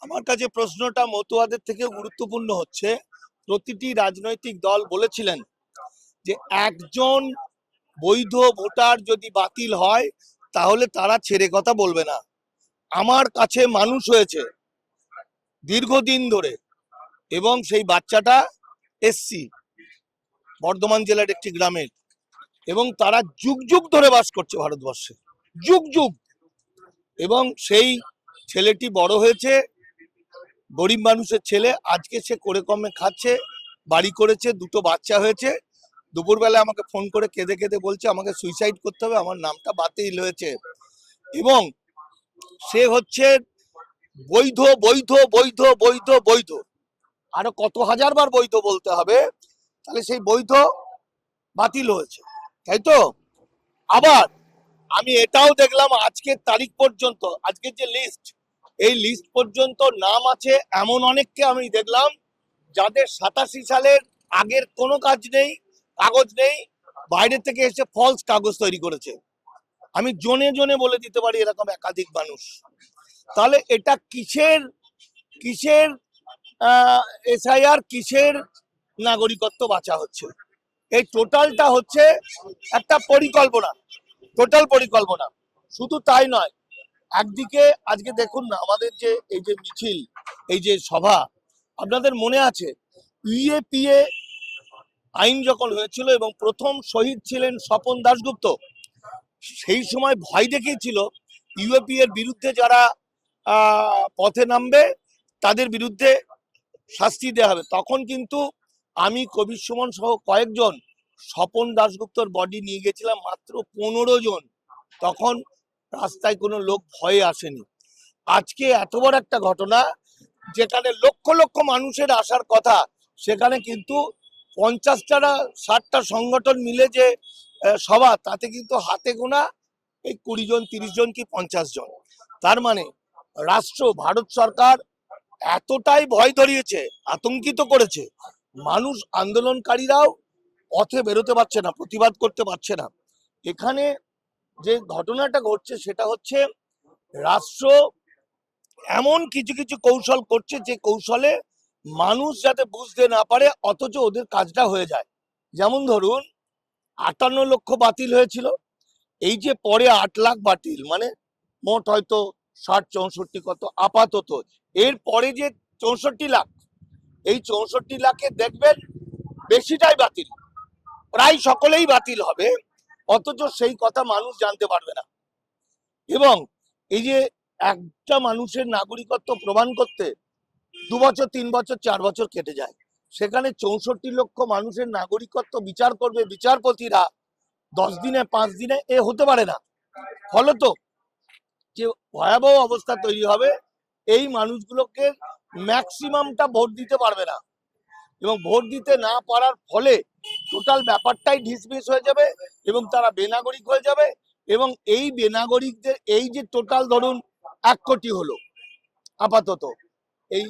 আমার কাছে প্রশ্নটা মতুয়াদের থেকে গুরুত্বপূর্ণ হচ্ছে। প্রতিটি রাজনৈতিক দল বলেছিলেন যে একজন বৈধ ভোটার যদি বাতিল হয় তাহলে তারা ছেড়ে কথা বলবে না। আমার কাছে মানুষ হয়েছে দীর্ঘদিন ধরে, এবং সেই বাচ্চাটা এসসি বর্ধমান জেলার একটি গ্রামের, এবং তারা যুগ যুগ ধরে বাস করছে ভারতবর্ষে, যুগ যুগ। এবং সেই ছেলেটি বড় হয়েছে, গরিব মানুষের ছেলে, আজকে সে করে কমে খাচ্ছে, বাড়ি করেছে, দুটো বাচ্চা হয়েছে। দুপুরবেলা আমাকে ফোন করে কেঁদে কেঁদে বলছে আমাকে সুইসাইড করতে হবে, আমার নামটা বাতিল হয়েছে। এবং সে হচ্ছে বৈধ বৈধ বৈধ বৈধ বৈধ, আরো কত হাজার বার বৈধ বলতে হবে, তাহলে সেই বৈধ বাতিল হয়েছে, তাই তো? আবার আমি এটাও দেখলাম আজকের তারিখ পর্যন্ত, আজকের যে লিস্ট, এই লিস্ট পর্যন্ত নাম আছে এমন অনেককে আমি দেখলাম যাদের 87 সালের আগের কোনো কাজ নেই, কাগজ নেই, বাইরে থেকে এসে ফলস কাগজ তৈরি করেছে। আমি জনে জনে বলে দিতে পারি এরকম একাধিক মানুষ। তাহলে এটা কিসের কিসের এসআইআর, কিসের নাগরিকত্ব বাঁচা হচ্ছে? এই টোটালটা হচ্ছে একটা পরিকল্পনা, টোটাল পরিকল্পনা। শুধু তাই নয়, একদিকে আজকে দেখুন না আমাদের যে এই যে মিছিল, এই যে সভা, আপনাদের মনে আছে ইউএপিএ আইন যখন হয়েছিল এবং প্রথম শহীদ ছিলেন স্বপন দাশগুপ্ত, সেই সময় ভয় দেখিয়েছিল ইউএপি এর বিরুদ্ধে যারা পথে নামবে তাদের বিরুদ্ধে শাস্তি দেওয়া হবে। তখন কিন্তু আমি কবির সুমন সহ কয়েকজন স্বপন দাশগুপ্তর বডি নিয়ে গেছিলাম, মাত্র 15 জন। তখন রাস্তায় কোনো লোক ভয়ে আসেনি। আজকে এত বড় একটা ঘটনা, যেখানে লক্ষ লক্ষ মানুষের আসার কথা, সেখানে কিন্তু 50টা 60টা সংগঠন মিলে যে সভা, তাতে কিন্তু হাতে গোনা এই 20 জন 30 জন কি 50 জন। তার মানে রাষ্ট্র, ভারত সরকার এতটাই ভয় ধরিয়েছে, আতঙ্কিত করেছে, মানুষ, আন্দোলনকারীরাও পথে বেরোতে পারছে না, প্রতিবাদ করতে পারছে না। এখানে যে ঘটনাটা ঘটছে সেটা হচ্ছে রাষ্ট্র এমন কিছু কিছু কৌশল করছে যে কৌশলে মানুষ যাতে বুঝতে না পারে, অথচ ওদের কাজটা হয়ে যায়। যেমন ধরুন 58 লক্ষ বাতিল হয়েছিল, এই যে পরে 8 লাখ বাতিল, মানে মোট হয়তো 60 64 কত আপাতত, এর পরে যে 64 লাখ, এই 64 লাখে দেখবেন বেশিটাই বাতিল, প্রায় সকলেই বাতিল হবে, অথচ সেই কথা মানুষ জানতে পারবে না। এবং এই যে একটা মানুষের নাগরিকত্ব প্রমাণ করতে 2 বছর 3 বছর 4 বছর কেটে যায়, সেখানে 64 লক্ষ মানুষের নাগরিকত্ব বিচার করবে বিচারপতিরা 10 দিনে 5 দিনে, এ হতে পারে না। ফলত যে ভয়াবহ অবস্থা তৈরি হবে, এই মানুষগুলোকে ম্যাক্সিমামটা ভোট দিতে পারবে না, এবং ভোট দিতে না পারার ফলে টোটাল ব্যাপারটাই ঢিসমিস হয়ে যাবে এবং তারা বেনাগরিক হয়ে যাবে। এবং এই বেনাগরিকদের এই যে টোটাল ধরুন 1 কোটি হলো আপাতত, এই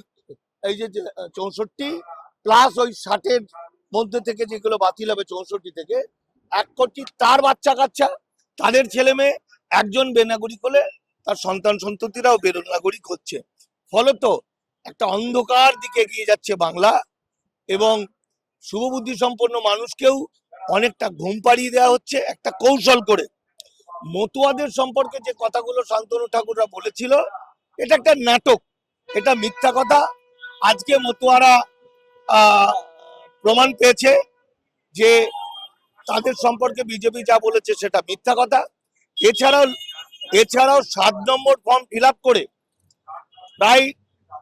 এই যে 64 প্লাস ওই 60-এর মধ্যে থেকে যেগুলো বাতিল হবে 64 থেকে 1 কোটি, তার বাচ্চা কাচ্চা, তাদের ছেলে মেয়ে, একজন বেনাগরিক হলে তার সন্তান সন্ততিরাও বেনাগরিক হচ্ছে। ফলত একটা অন্ধকার দিকে এগিয়ে যাচ্ছে বাংলা, এবং শুভবুদ্ধি সম্পন্ন মানুষকেও অনেকটা ঘুম পাড়িয়ে দেওয়া হচ্ছে একটা কৌশল করে। মতুয়াদের সম্পর্কে যে কথাগুলো শান্তনু ঠাকুররা বলেছিল, এটা একটা নাটক, এটা মিথ্যা কথা। আজকে মতুয়ারা প্রমাণ পেয়েছে যে তাদের সম্পর্কে বিজেপি যা বলেছে সেটা মিথ্যা কথা। এছাড়াও 7 নম্বর ফর্ম ফিল আপ করে প্রায়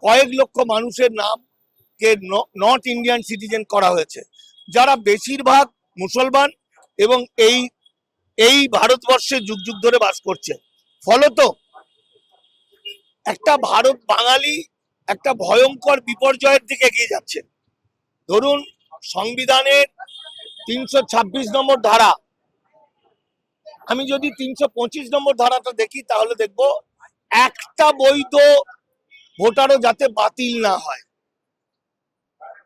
কয়েক লক্ষ মানুষের নামকে নট ইন্ডিয়ান সিটিজেন করা হয়েছে, যারা বেশিরভাগ মুসলমান এবং এই ভারতবর্ষে যুগ যুগ ধরে বাস করছে। ফলত একটা ভারত বাঙালি একটা ভয়ঙ্কর বিপর্যয়ের দিকে এগিয়ে যাচ্ছে। ধরুন সংবিধানের 326 নম্বর ধারা, আমি যদি 325 নম্বর ধারাটা দেখি তাহলে দেখবো একটা বৈধ ভোটারও যাতে বাতিল না হয়,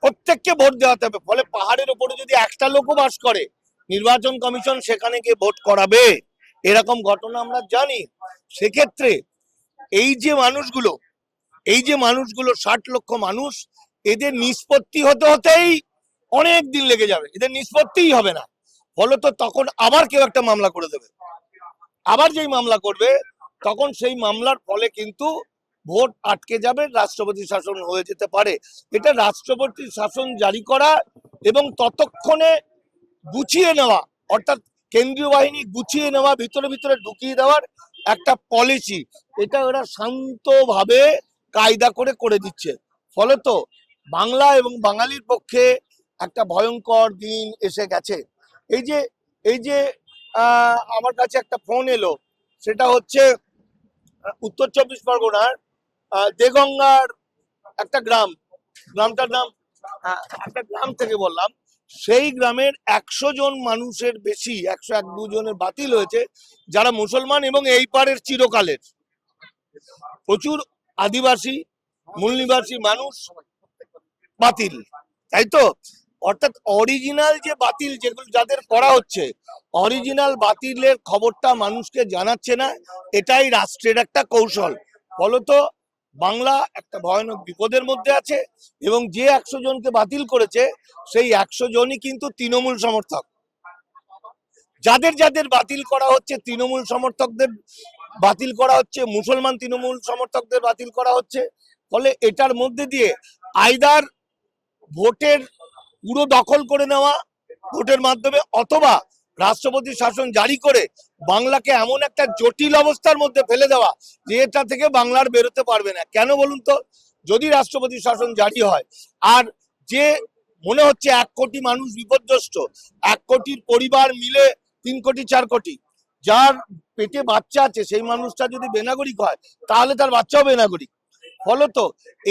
প্রত্যেককে ভোট দেওয়াতে হবে। ফলে পাহাড়ের উপরে যদি একটা লোকও বাস করে, নির্বাচন কমিশন সেখানে গিয়ে ভোট করাবে, এরকম ঘটনা আমরা জানি। সেক্ষেত্রে এই যে মানুষগুলো এই যে মানুষগুলো 60 লক্ষ মানুষ, এদের নিষ্পত্তি হতে হতেই অনেক দিন লেগে যাবে, এদের নিষ্পত্তিই হবে না। ফলত তখন আবার কেউ একটা মামলা করে দেবে, আবার যেই মামলা করবে তখন সেই মামলার ফলে কিন্তু ভোট আটকে যাবে, রাষ্ট্রপতি শাসন হয়ে যেতে পারে। এটা রাষ্ট্রপতি শাসন জারি করা এবং ততক্ষণে গুছিয়ে নেওয়া, অর্থাৎ কেন্দ্রীয় বাহিনী গুছিয়ে নেওয়া, ভিতরে ভিতরে ঢুকিয়ে দেওয়ার একটা পলিসি, এটা ওরা শান্তভাবে কায়দা করে করে দিচ্ছে। ফলত বাংলা এবং বাঙালির পক্ষে একটা ভয়ঙ্কর দিন এসে গেছে। এই যে আমার কাছে একটা ফোন এলো, সেটা হচ্ছে উত্তর 24 পরগনার দেগঙ্গার একটা গ্রামটার নাম, একটা গ্রাম থেকে বললাম, সেই গ্রামের 100 জন মানুষের বেশি, 101-2 জনের বাতিল হয়েছে, যারা মুসলমান এবং এই পারের চিরকালের। প্রচুর আদিবাসী মূল নিবাসী মানুষ বাতিল, তাই তো? অর্থাৎ অরিজিনাল যে বাতিল যেগুলো যাদের করা হচ্ছে, অরিজিনাল বাতিলের খবরটা মানুষকে জানাচ্ছে না, এটাই রাষ্ট্রের একটা কৌশল। ফলত বাংলা একটা ভয়ানক বিপদের মধ্যে আছে এবং যে 100 জনকে বাতিল করেছে সেই 100 জনই কিন্তু তৃণমূল সমর্থক। যাদের যাদের বাতিল করা হচ্ছে, তৃণমূল সমর্থকদের বাতিল করা হচ্ছে, মুসলমান তৃণমূল সমর্থকদের বাতিল করা হচ্ছে। ফলে এটার মধ্যে দিয়ে আইদার ভোটের পুরো দখল করে নেওয়া ভোটের মাধ্যমে, অথবা রাষ্ট্রপতি শাসন জারি করে বাংলাকে এমন একটা জটিল অবস্থার মধ্যে ফেলে দেওয়া যে এটা থেকে বাংলার বেরোতে পারবে না। কেন বলুন তো? যদি রাষ্ট্রপতি শাসন জারি হয় আর যে মনে হচ্ছে 1 কোটি মানুষ বিপর্যস্ত, 1 কোটির পরিবার মিলে 3 কোটি 4 কোটি, যার পেটে বাচ্চা আছে সেই মানুষটা যদি বেনাগরিক হয় তাহলে তার বাচ্চাও বেনাগরিক। ফলত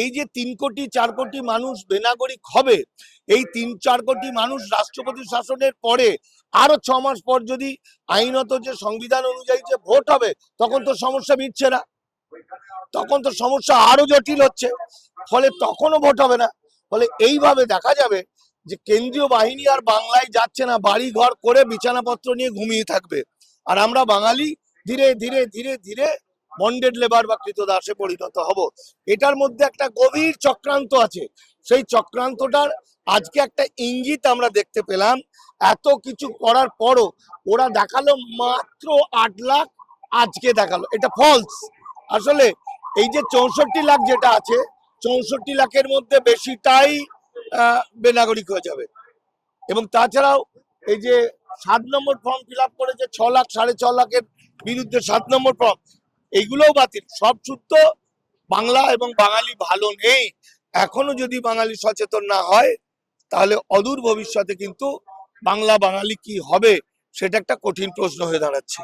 এই যে 3 কোটি 4 কোটি মানুষ বেনাগরিক হবে, এই 3-4 কোটি মানুষ রাষ্ট্রপতি শাসনের পরে আরো 6 মাস পর যদি আইনত যে সংবিধান অনুযায়ী যে ভোট হবে, তখন তো সমস্যা মিটছে না, তখন তো সমস্যা আরো জটিল হচ্ছে। ফলে তখনও ভোট হবে না। ফলে এইভাবে দেখা যাবে যে কেন্দ্রীয় বাহিনী আর বাংলায় যাচ্ছে না, বাড়ি ঘর করে বিছানাপত্র নিয়ে ঘুমিয়ে থাকবে, আর আমরা বাঙালি ধীরে ধীরে ধীরে ধীরে বন্ডেড লেবার বা কৃতদাসে পরিণত হব। এটার মধ্যে একটা গভীর চক্রান্ত আছে। সেই চক্রান্তটার আজকে একটা ইঙ্গিত আমরা দেখতে পেলাম। এত কিছু করার পরও ওরা দেখালো মাত্র 8 লাখ, আজকে দেখালো এটা ফলস। আসলে এই যে 64 লাখ যেটা আছে, 64 লাখের মধ্যে বেশিটাই বেনাগরিক হয়ে যাবে। এবং তাছাড়াও এই যে 7 নম্বর ফর্ম ফিল আপ করে যে 6 লাখ 6.5 লাখের বিরুদ্ধে 7 নম্বর ফর্ম, এইগুলোও বাতিল। সব সূত্র বাংলা এবং বাঙালি ভালো নেই। এখনো যদি বাঙালি সচেতন না হয় তাহলে অদূর ভবিষ্যতে কিন্তু বাংলা বাঙালি কি হবে সেটা একটা কঠিন প্রশ্ন হয়ে দাঁড়াচ্ছে।